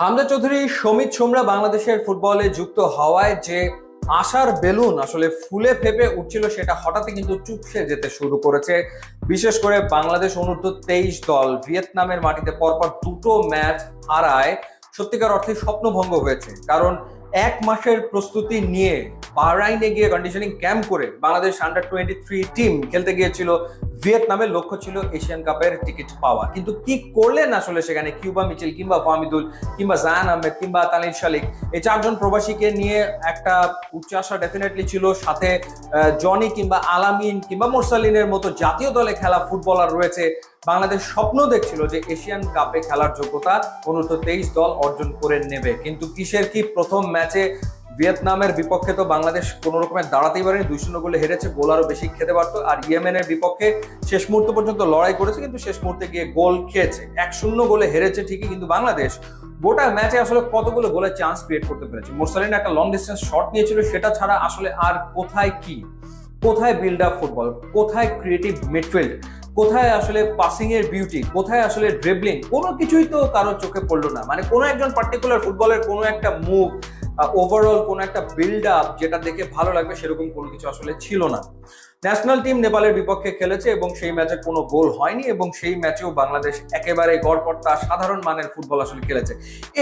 হামজা চৌধুরী, সমিত সোমরা বাংলাদেশের ফুটবলে যুক্ত হওয়ায় যে আশার বেলুন আসলে ফুলে ফেপে উঠছিল সেটা হঠাৎই কিন্তু চুপসে যেতে শুরু করেছে। বিশেষ করে বাংলাদেশ অনূর্ধ্ব 23 দল ভিয়েতনামের মাটিতে পরপর দুটো ম্যাচ হারায় সত্যিকার অর্থে স্বপ্নভঙ্গ হয়েছে। কারণ এক মাসের প্রস্তুতি নিয়ে বাহরাইনে গিয়ে কন্ডিশনিং ক্যাম্প করে বাংলাদেশ আন্ডার 23 টিম খেলতে গিয়েছিল ভিয়েতনামের। লক্ষ্য ছিল এশিয়ান কাপের টিকিট পাওয়া, কিন্তু কি করলেন আসলে সেখানে কিউবা মিচেল কিংবা ফাহমিদুল কিংবা জায়ান আহমেদ কিংবা তানিল শালিক, এই চারজন প্রবাসীকে নিয়ে একটা উচ্চ আশা ডেফিনেটলি ছিল। সাথে জনি কিংবা আলামিন কিংবা মোরসালিনের মতো জাতীয় দলে খেলা ফুটবলার রয়েছে। বাংলাদেশ স্বপ্ন দেখছিল যে এশিয়ান কাপে খেলার যোগ্যতা অনূর্ধ্ব 23 দল অর্জন করে নেবে। কিন্তু কিসের কি, প্রথম ম্যাচে ভিয়েতনামের বিপক্ষে তো বাংলাদেশ কোনো রকমের দাঁড়াতেই পারেনি, 2-0 গোলে হেরেছে। গোল আরো বেশি খেতে পারতো। আর ইয়েমেনের বিপক্ষে শেষ মুহূর্ত পর্যন্ত লড়াই করেছে, কিন্তু শেষ মুহূর্তে গিয়ে গোল খেয়েছে। 1-0 গোলে হেরেছে ঠিকই, কিন্তু বাংলাদেশ গোটা ম্যাচে আসলে কতগুলো গোলের চান্স ক্রিয়েট করতে পেরেছে। মোরসালিন একটা লং ডিস্টেন্স শট নিয়েছিল, সেটা ছাড়া আসলে আর কোথায় কি, কোথায় বিল্ড আপ ফুটবল, কোথায় ক্রিয়েটিভ মিডফিল্ড, কোথায় আসলে পাসিং এর বিউটি, কোথায় আসলে ড্রিবলিং, কোনো কিছুই তো কারোর চোখে পড়লো না। মানে কোনো একজন পার্টিকুলার ফুটবলের কোনো একটা মুভ, ওভারঅল কোনো একটা বিল্ড আপ যেটা দেখে ভালো লাগবে সেরকম কোনো কিছু আসলে ছিল না। ন্যাশনাল টিম নেপালের বিপক্ষে খেলেছে এবং সেই ম্যাচে কোনো গোল হয়নি, এবং সেই ম্যাচেও বাংলাদেশ একেবারে গড়পড়তা সাধারণ মানের ফুটবল আসলে খেলেছে।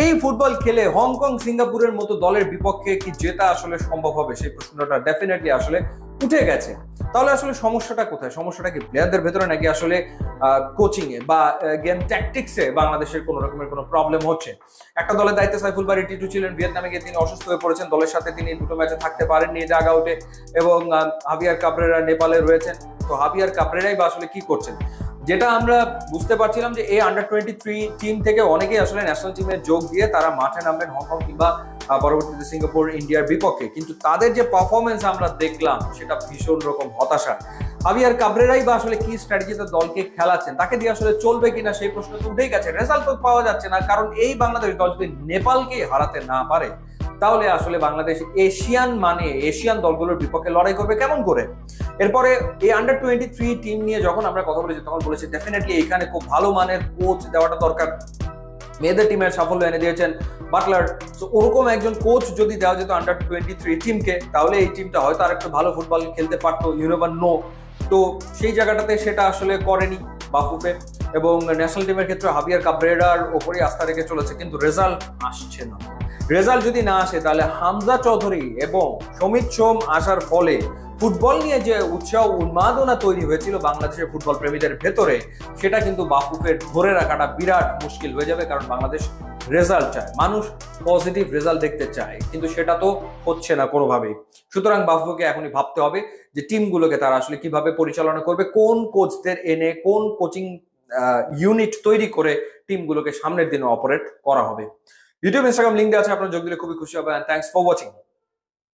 এই ফুটবল খেলে হংকং সিঙ্গাপুরের মতো দলের বিপক্ষে কি জেতা আসলে সম্ভব হবে, সেই প্রশ্নটা ডেফিনেটলি আসলে উঠে গেছে। তাহলে আসলে সমস্যাটা কোথায়? সমস্যাটা কি প্লেয়ারদের ভেতরে, নাকি আসলে কোচিং এ বা গেম ট্যাকটিক্সে বাংলাদেশের কোনো রকমের কোনো প্রবলেম হচ্ছে? একটা দলের দায়িত্বে সাইফুল বারী টিটু ছিলেন, ভিয়েতনামে গিয়ে তিনি অসুস্থ হয়ে পড়েছেন। দলের সাথে তিনি দুটো ম্যাচে থাকতে পারেননি ডাগ আউটে, এবং হাভিয়ার কাবরেরা নেপালে রয়েছেন। তো হাভিয়ার কাবরেরাই বা আসলে কি করছেন? যেটা আমরা বুঝতে পারছিলাম যে এই আন্ডার 23 টিম থেকে অনেকেই আসলে ন্যাশনাল টিমে যোগ দিয়ে তারা মাঠে নামবেন হংকং কিংবা পরবর্তীতে সিঙ্গাপুর ইন্ডিয়ার বিপক্ষে, কিন্তু তাদের যে পারফরমেন্স আমরা দেখলাম সেটা ভীষণ রকম হতাশা। হাভিয়ার কাবরেরাই বা আসলে কি স্ট্র্যাটেজিতে দলকে খেলাচ্ছেন, তাকে দিয়ে আসলে চলবে কিনা সেই প্রশ্ন তো উঠেই গেছে। রেজাল্ট তো পাওয়া যাচ্ছে না, কারণ এই বাংলাদেশ দল যদি নেপালকে হারাতে না পারে তাহলে আসলে বাংলাদেশ এশিয়ান দলগুলোর বিপক্ষে লড়াই করবে কেমন করে? এরপরে এই আন্ডার 23 টিম নিয়ে যখন আমরা কথা বলেছি তখন বলেছি ডেফিনেটলি এখানে খুব ভালো মানের কোচ দেওয়াটা দরকার। মেয়েদের টিমের সাফল্য এনে দিয়েছেন বাটলার। তো ওরকম একজন কোচ যদি দেওয়া যেত আন্ডার 23 টিমকে, তাহলে এই টিমটা হয়তো আর একটু ভালো ফুটবল খেলতে পারতো, ইউ নেভার নো। তো সেই জায়গাটাতে সেটা আসলে করেনি বাফুফে, এবং ন্যাশনাল টিমের ক্ষেত্রে হাভিয়ার কাবরেরার ওপরই আস্থা রেখে চলেছে, কিন্তু রেজাল্ট আসছে না। রেজাল্ট যদি না আসে তাহলে হামজা চৌধুরী এবং সমিত সোম আসার ফলে ফুটবল নিয়ে যে উৎসাহ উন্মাদনা তৈরি হয়েছিল বাংলাদেশের ফুটবল প্রেমীদের ভেতরে, সেটা কিন্তু বাফুফের ধরে রাখাটা বিরাট মুশকিল হয়ে যাবে। কারণ বাংলাদেশ রেজাল্ট চায়, মানুষ পজিটিভ রেজাল্ট দেখতে চায়, কিন্তু সেটা তো হচ্ছে না কোনোভাবেই। সুতরাং বাফুফেকে এখনই ভাবতে হবে যে টিমগুলোকে তারা আসলে কিভাবে পরিচালনা করবে, কোন কোচদের এনে কোন কোচিং ইউনিট তৈরি করে টিমগুলোকে সামনের দিনে অপারেট করা হবে। ইউটিউব ইনস্টাগ্রাম লিঙ্ক দেওয়া আছে, আপনারা যোগ দিলে খুবই খুশি হবে। Thanks for watching.